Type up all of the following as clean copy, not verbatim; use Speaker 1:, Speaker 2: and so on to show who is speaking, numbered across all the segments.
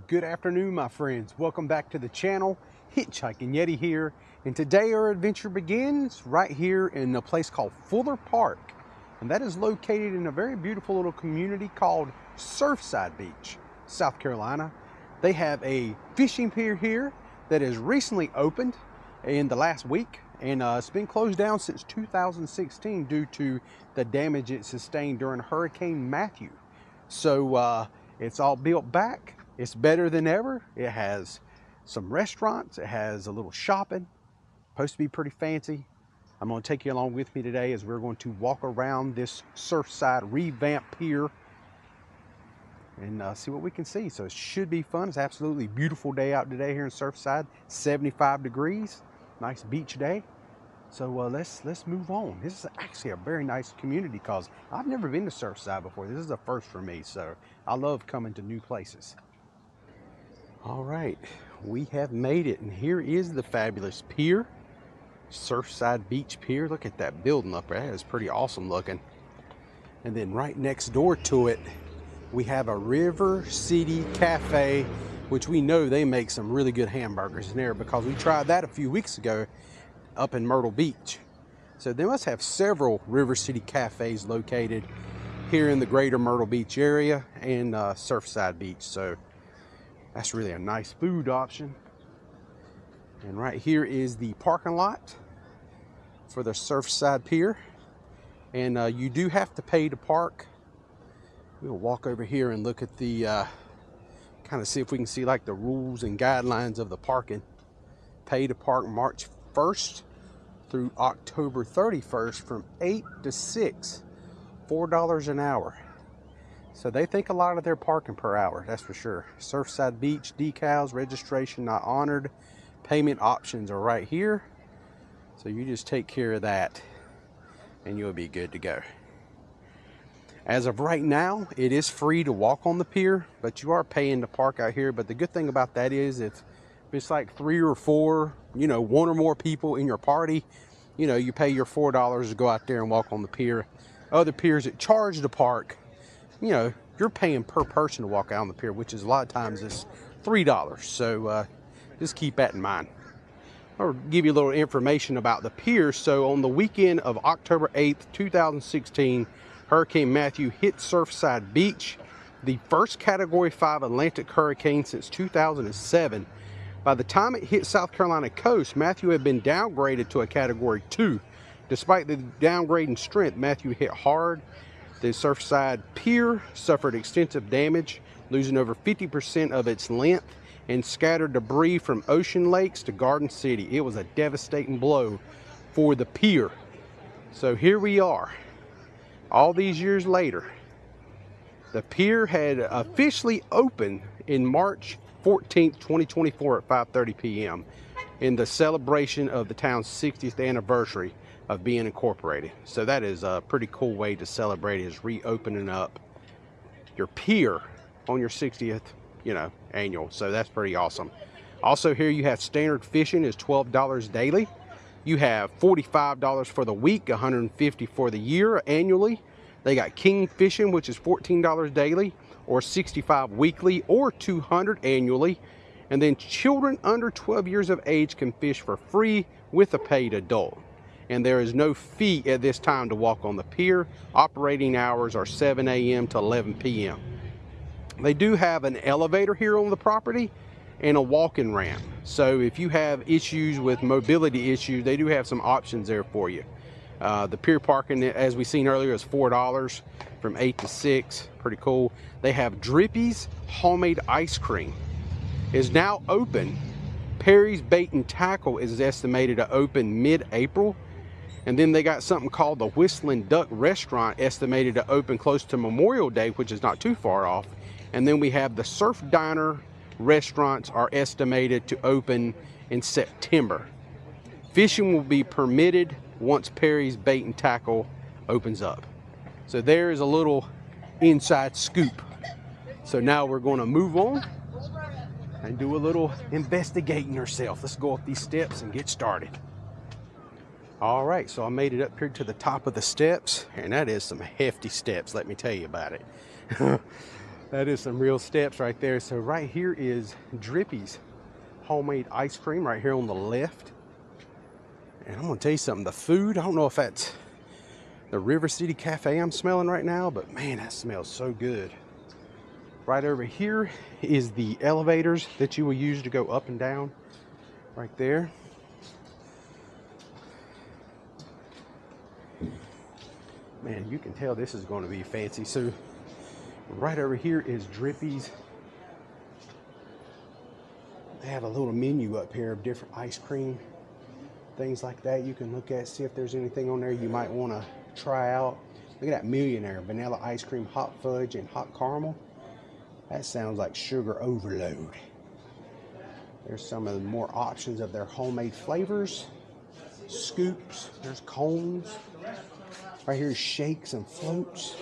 Speaker 1: Good afternoon, my friends. Welcome back to the channel. Hitchhiking Yeti here, and today our adventure begins right here in a place called Fuller Park, and that is located in a very beautiful little community called Surfside Beach, South Carolina. They have a fishing pier here that has recently opened in the last week, and it's been closed down since 2016 due to the damage it sustained during Hurricane Matthew. So it's all built back. It's better than ever. It has some restaurants. It has a little shopping. Supposed to be pretty fancy. I'm going to take you along with me today as we're going to walk around this Surfside revamped pier and see what we can see. So it should be fun. It's an absolutely beautiful day out today here in Surfside. 75 degrees. Nice beach day. So let's move on. This is actually a very nice community because I've never been to Surfside before. This is a first for me, so I love coming to new places. All right, we have made it, and here is the fabulous pier, Surfside Beach Pier. Look at that building up there. That is pretty awesome looking. And then right next door to it, we have a River City Cafe, which we know they make some really good hamburgers in there because we tried that a few weeks ago up in Myrtle Beach. So they must have several River City cafes located here in the greater Myrtle Beach area and Surfside Beach. So that's really a nice food option. And right here is the parking lot for the Surfside Pier. And you do have to pay to park. We'll walk over here and look at the, kind of see if we can see like the rules and guidelines of the parking. Pay to park March 1st through October 31st from 8 to 6, $4 an hour. So they think a lot of their parking per hour, that's for sure. Surfside Beach decals, registration not honored. Payment options are right here. So you just take care of that and you'll be good to go. As of right now, it is free to walk on the pier, but you are paying to park out here. But the good thing about that is if it's like 3 or 4, one or more people in your party, you pay your $4 to go out there and walk on the pier. Other piers that charge to park, you're paying per person to walk out on the pier, which is a lot of times is $3. So just keep that in mind. I'll give you a little information about the pier. So on the weekend of October 8th, 2016, Hurricane Matthew hit Surfside Beach, the first Category 5 Atlantic hurricane since 2007. By the time it hit South Carolina coast, Matthew had been downgraded to a Category 2. Despite the downgrade in strength, Matthew hit hard. The Surfside Pier suffered extensive damage, losing over 50% of its length and scattered debris from Ocean Lakes to Garden City. It was a devastating blow for the pier. So here we are, all these years later. The pier had officially opened in March 14th, 2024 at 5:30 p.m. in the celebration of the town's 60th anniversary of being incorporated. So that is a pretty cool way to celebrate, is reopening up your pier on your 60th, annual. So that's pretty awesome. Also here you have standard fishing is $12 daily. You have $45 for the week, $150 for the year annually. They got king fishing, which is $14 daily, or $65 weekly, or $200 annually. And then children under 12 years of age can fish for free with a paid adult. And there is no fee at this time to walk on the pier. Operating hours are 7 a.m. to 11 p.m. They do have an elevator here on the property and a walking ramp. So if you have issues with mobility issues, they do have some options there for you. The pier parking, as we seen earlier, is $4 from 8 to 6. Pretty cool. They have Drippy's homemade ice cream. Is now open. Perry's Bait and Tackle is estimated to open mid-April. And then they got something called the Whistling Duck Restaurant, estimated to open close to Memorial Day, which is not too far off. And then we have the Surf Diner restaurants are estimated to open in September. Fishing will be permitted once Perry's Bait and Tackle opens up. So there is a little inside scoop. So now we're going to move on and do a little investigating ourselves. Let's go up these steps and get started. All right, so I made it up here to the top of the steps, and that is some hefty steps, let me tell you about it. That is some real steps right there. So right here is Drippy's homemade ice cream right here on the left. And I'm gonna tell you something, the food, I don't know if that's the River City Cafe I'm smelling right now, but man, that smells so good. Right over here is the elevators that you will use to go up and down right there. Man, you can tell this is going to be fancy. So right over here is Drippy's. They have a little menu up here of different ice cream, things like that. You can look at, see if there's anything on there you might want to try out. Look at that Millionaire vanilla ice cream, hot fudge, and hot caramel. That sounds like sugar overload. There's some of the more options of their homemade flavors. Scoops, there's cones. Right here is shakes and floats.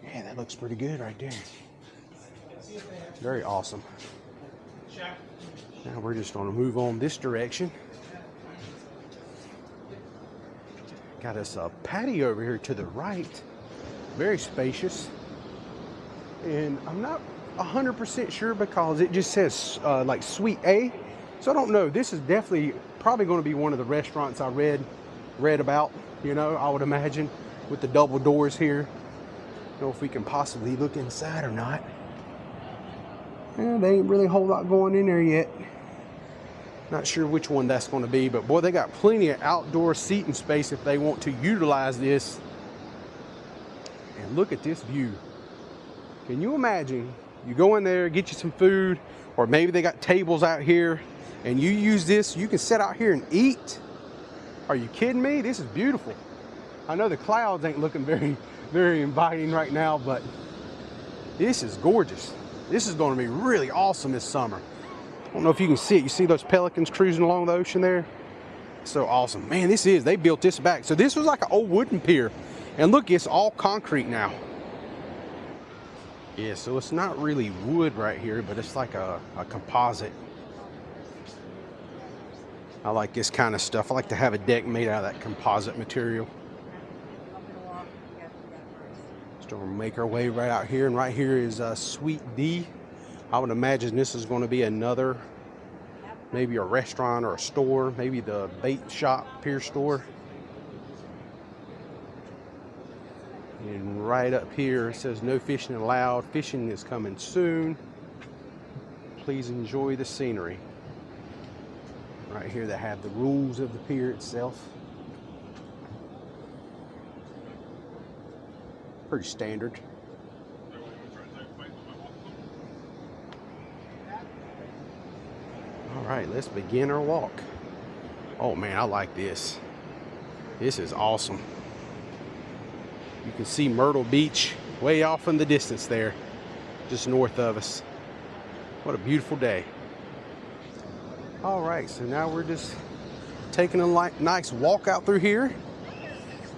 Speaker 1: Yeah, that looks pretty good right there. Very awesome. Now we're just going to move on this direction. Got us a patio over here to the right. Very spacious. And I'm not 100% sure because it just says like Suite A. So I don't know. This is definitely probably going to be one of the restaurants I read about, you know, I would imagine, with the double doors here. Don't know if we can possibly look inside or not. Well, there ain't really a whole lot going in there yet. Not sure which one that's going to be, but boy, they got plenty of outdoor seating space if they want to utilize this. And look at this view. Can you imagine? You go in there, get you some food, or maybe they got tables out here, and you use this, you can sit out here and eat. Are you kidding me? This is beautiful. I know the clouds ain't looking very inviting right now, but this is gorgeous. This is going to be really awesome this summer. I don't know if you can see it. You see those pelicans cruising along the ocean there? So awesome. Man, they built this back. So this was like an old wooden pier. And look, it's all concrete now. Yeah, so it's not really wood right here, but it's like a composite. I like this kind of stuff. I like to have a deck made out of that composite material. So we'll make our way right out here, and right here is Suite D. I would imagine this is going to be another, maybe a restaurant or a store, maybe the bait shop, pier store. And right up here it says no fishing allowed. Fishing is coming soon. Please enjoy the scenery. Right here they have the rules of the pier itself. Pretty standard. All right, let's begin our walk. Oh man, I like this. This is awesome. You can see Myrtle Beach way off in the distance there, just north of us. What a beautiful day. All right, so now we're just taking a nice walk out through here.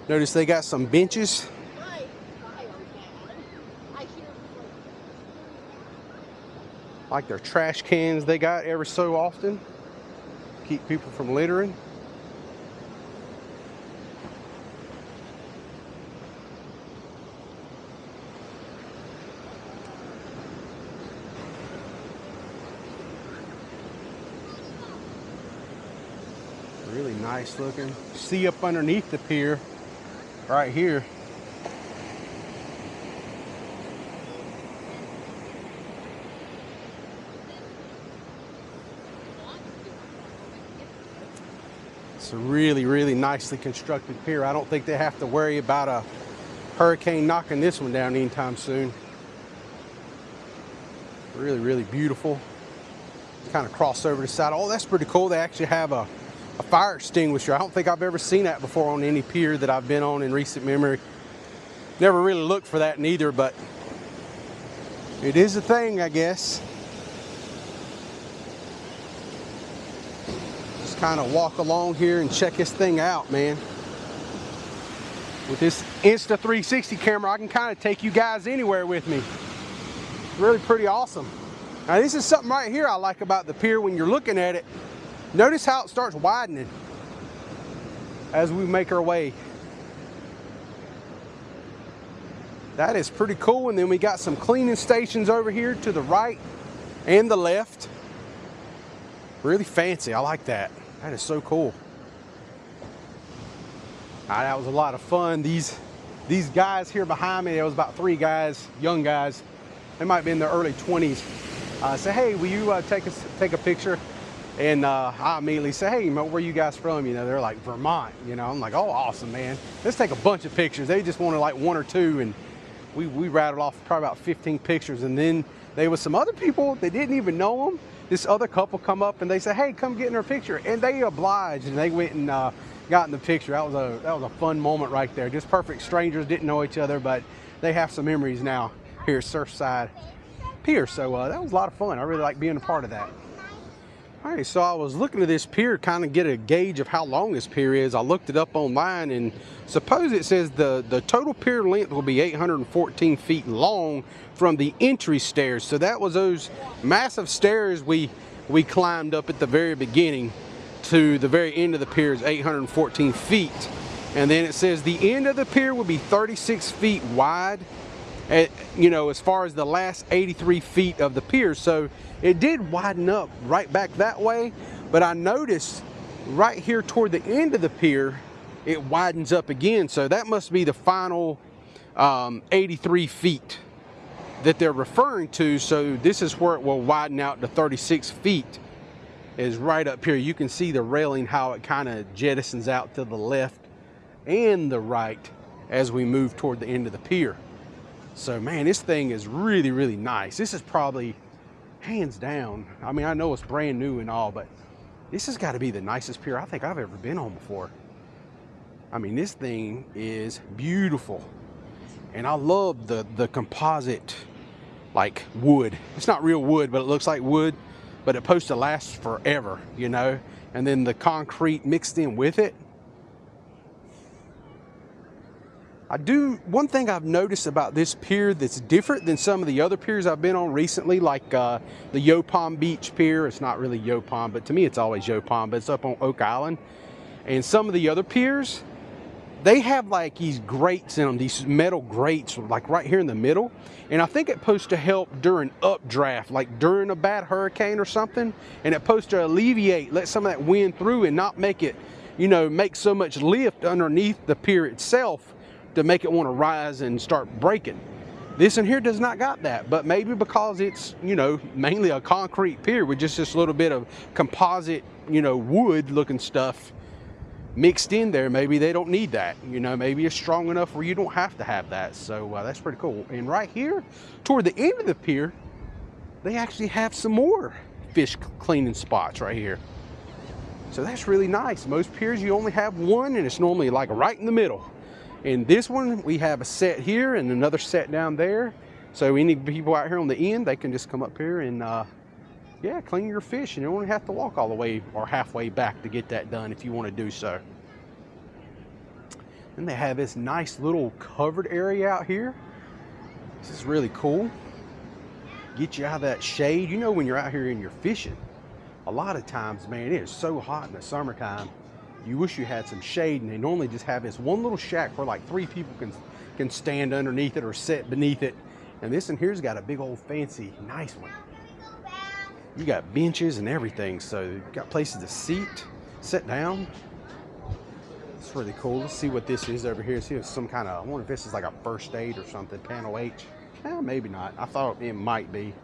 Speaker 1: Notice they got some benches. Like their trash cans they got every so often. Keep people from littering. Really nice looking. See up underneath the pier right here. It's a really nicely constructed pier. I don't think they have to worry about a hurricane knocking this one down anytime soon. Really beautiful. Kind of cross over the side. Oh, that's pretty cool. They actually have a fire extinguisher. I don't think I've ever seen that before on any pier that I've been on in recent memory. Never really looked for that neither, but it is a thing, I guess. Just kind of walk along here and check this thing out, man. With this Insta360 camera, I can kind of take you guys anywhere with me. It's really pretty awesome. Now, this is something right here I like about the pier when you're looking at it. Notice how it starts widening as we make our way. That is pretty cool. And then we got some cleaning stations over here to the right and the left. Really fancy. I like that. That is so cool. That was a lot of fun. These guys here behind me, there was about 3 guys, young guys. They might be in their early 20s. Say, hey, will you take a picture? And I immediately say, hey, where you guys from? You know, they're like, Vermont. You know, I'm like, oh, awesome, man. Let's take a bunch of pictures. They just wanted like 1 or 2, and we rattled off probably about 15 pictures. And then there was some other people that didn't even know them. This other couple come up and they say, hey, come get in our picture. And they obliged, and they went and got in the picture. That was a fun moment right there. Just perfect strangers, didn't know each other, but they have some memories now here at Surfside Pier. So that was a lot of fun. I really like being a part of that. All right, so I was looking at this pier, kind of get a gauge of how long this pier is. I looked it up online, and suppose it says the total pier length will be 814 feet long from the entry stairs. So that was those massive stairs we climbed up at the very beginning to the very end of the pier is 814 feet. And then it says the end of the pier will be 36 feet wide, you know, as far as the last 83 feet of the pier. So it did widen up right back that way, but I noticed right here toward the end of the pier, it widens up again. So that must be the final 83 feet that they're referring to. So this is where it will widen out to 36 feet, is right up here. You can see the railing, how it kind of jettisons out to the left and the right as we move toward the end of the pier. So man, this thing is really, really nice. This is probably hands down, I mean, I know it's brand new and all, but this has got to be the nicest pier I think I've ever been on before. I mean, this thing is beautiful. And I love the composite, like wood. It's not real wood, but it looks like wood, but it's supposed to last forever, you know? And then the concrete mixed in with it. One thing I've noticed about this pier that's different than some of the other piers I've been on recently, like the Yopon Beach Pier. It's not really Yopon, but to me it's always Yopon, but it's up on Oak Island. And some of the other piers, they have like these grates in them, these metal grates, like right here in the middle. And I think it's supposed to help during updraft, like during a bad hurricane or something. And it's supposed to alleviate, let some of that wind through and not make it, you know, make so much lift underneath the pier itself to make it want to rise and start breaking. This in here does not got that, but maybe because it's, you know, mainly a concrete pier with just this little bit of composite, you know, wood looking stuff mixed in there, maybe they don't need that. You know, maybe it's strong enough where you don't have to have that. So that's pretty cool. And right here toward the end of the pier, they actually have some more fish cleaning spots right here. So that's really nice. Most piers you only have one, and it's normally like right in the middle. In this one, we have a set here and another set down there. So any people out here on the end, they can just come up here and yeah, clean your fish. And you don't only have to walk all the way or halfway back to get that done if you want to do so. Then they have this nice little covered area out here. This is really cool. Get you out of that shade. You know, when you're out here and you're fishing, a lot of times, man, it is so hot in the summertime. You wish you had some shade, and they normally just have this one little shack where like 3 people can stand underneath it or sit beneath it. And this in here's got a big old fancy, nice one. You got benches and everything, so you got places to sit down. It's really cool. Let's see what this is over here. See if it's some kind of, I wonder if this is like a first aid or something, panel H. Maybe not. I thought it might be,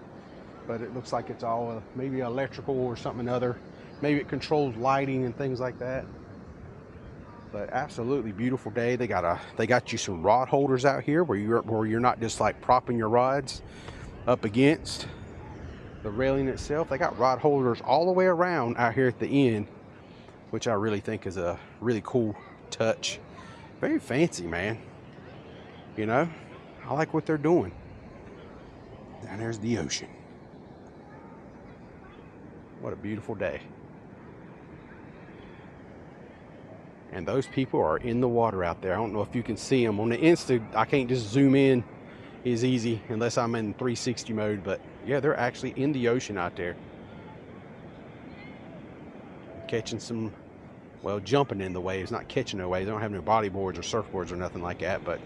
Speaker 1: but it looks like it's all maybe electrical or something other. Maybe it controls lighting and things like that. But absolutely beautiful day. They got you some rod holders out here where you're not just like propping your rods up against the railing itself. They got rod holders all the way around out here at the end, which I really think is a really cool touch. Very fancy, man. You know, I like what they're doing. And there's the ocean. What a beautiful day. And those people are in the water out there. I don't know if you can see them. On the Insta, I can't just zoom in as easy unless I'm in 360 mode. But yeah, they're actually in the ocean out there. Catching some, well, jumping in the waves, not catching no waves. They don't have no bodyboards or surfboards or nothing like that. But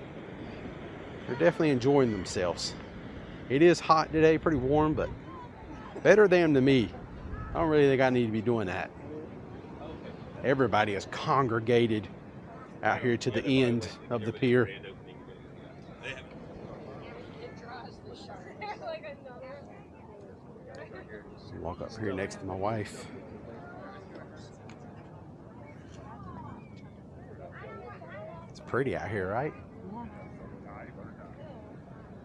Speaker 1: They're definitely enjoying themselves. It is hot today, pretty warm, but better them than me. I don't really think I need to be doing that. Everybody is congregated out here to the end of the pier. Walk up here next to my wife. It's pretty out here, right?
Speaker 2: Yeah.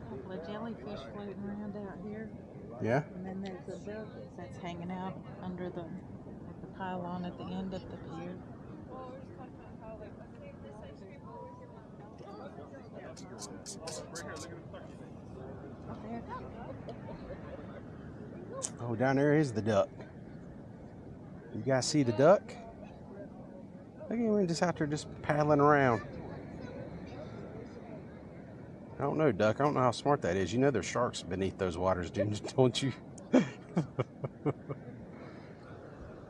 Speaker 2: A couple of jellyfish floating around out here.
Speaker 1: Yeah.
Speaker 2: And then there's a duck that's hanging out under the pylon at the end of the pier.
Speaker 1: Oh, down there is the duck. You guys see the duck? Look at him just out there just paddling around. I don't know, duck. I don't know how smart that is. You know there's sharks beneath those waters, don't you?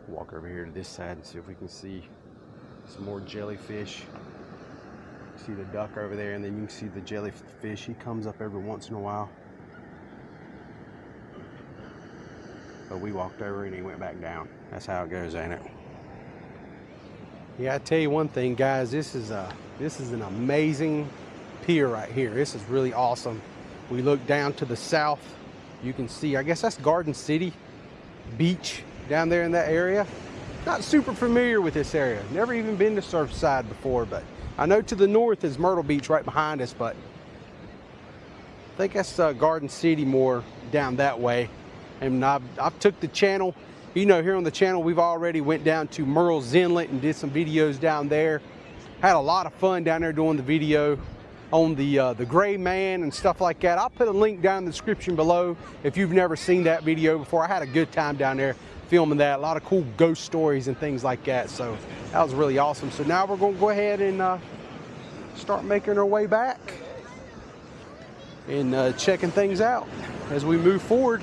Speaker 1: Walk over here to this side and see if we can see some more jellyfish. See the duck over there, and then you can see the jellyfish. He comes up every once in a while. But we walked over and he went back down. That's how it goes, ain't it? Yeah, I tell you one thing, guys. This is an amazing pier right here. This is really awesome. We look down to the south. You can see, I guess that's Garden City Beach down there in that area. Not super familiar with this area. Never even been to Surfside before, but I know to the north is Myrtle Beach right behind us, but I think that's Garden City more down that way. And I've took the channel, you know, here on the channel, we've already went down to Merle's Inlet and did some videos down there. Had a lot of fun down there doing the video on the gray man and stuff like that. I'll put a link down in the description below if you've never seen that video before. I had a good time down there filming that. A lot of cool ghost stories and things like that. So that was really awesome. So now we're going to go ahead and start making our way back and checking things out as we move forward.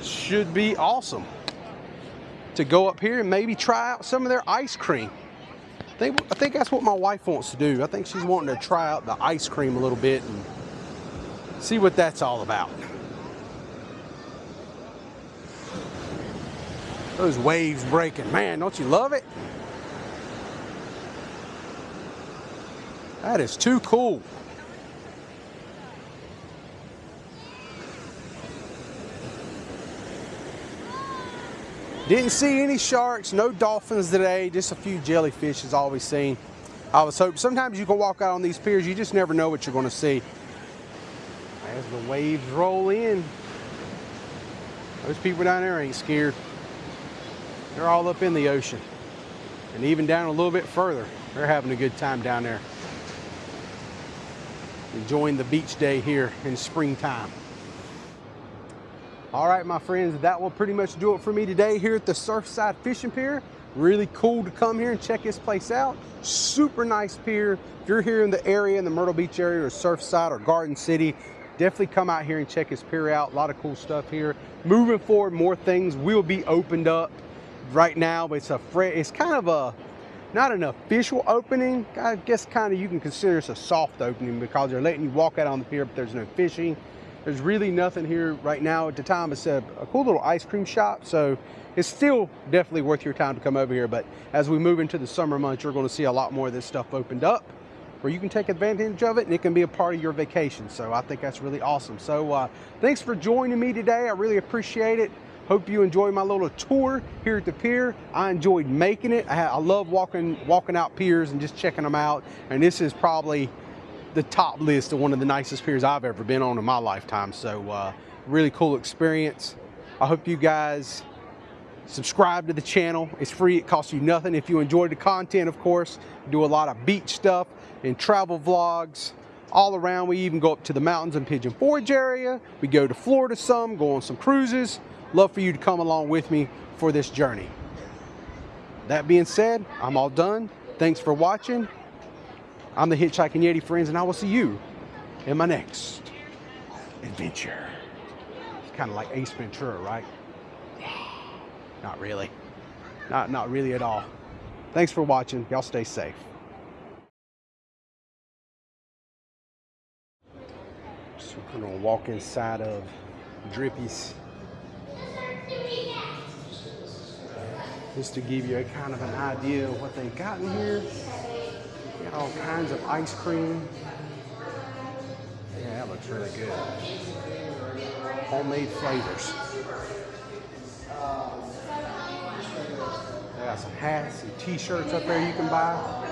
Speaker 1: Should be awesome to go up here and maybe try out some of their ice cream. I think that's what my wife wants to do. I think she's wanting to try out the ice cream a little bit and see what that's all about. Those waves breaking, man, don't you love it? That is too cool. Didn't see any sharks, no dolphins today, just a few jellyfish is all we've seen. I was hoping, sometimes you can walk out on these piers, you just never know what you're going to see. As the waves roll in, those people down there ain't scared. They're all up in the ocean. And even down a little bit further, they're having a good time down there. Enjoying the beach day here in springtime. All right, my friends, that will pretty much do it for me today here at the Surfside Fishing Pier. Really cool to come here and check this place out. Super nice pier. If you're here in the area, in the Myrtle Beach area or Surfside or Garden City, definitely come out here and check this pier out. A lot of cool stuff here. Moving forward, more things will be opened up right now, but it's kind of a, not an official opening. I guess kind of you can consider this a soft opening because they're letting you walk out on the pier, but there's no fishing. There's really nothing here right now. At the time, it's a cool little ice cream shop, so it's still definitely worth your time to come over here. But as we move into the summer months, you're going to see a lot more of this stuff opened up where you can take advantage of it and it can be a part of your vacation. So I think that's really awesome. So thanks for joining me today. I really appreciate it. Hope you enjoy my little tour here at the pier. I enjoyed making it. I love walking out piers and just checking them out. And this is probably the top list of one of the nicest piers I've ever been on in my lifetime. So really cool experience. I hope you guys subscribe to the channel. It's free, it costs you nothing. If you enjoyed the content, of course, we do a lot of beach stuff and travel vlogs all around. We even go up to the mountains in Pigeon Forge area. We go to Florida some, go on some cruises. Love for you to come along with me for this journey. That being said, I'm all done. Thanks for watching. I'm the Hitchhiking Yeti, friends, and I will see you in my next adventure. It's kind of like Ace Ventura, right? Not really. Not really at all. Thanks for watching. Y'all stay safe. We're gonna walk inside of Drippy's just to give you a kind of an idea of what they got in here. Got all kinds of ice cream. Yeah, that looks really good. Homemade flavors. They got some hats and t-shirts up there you can buy.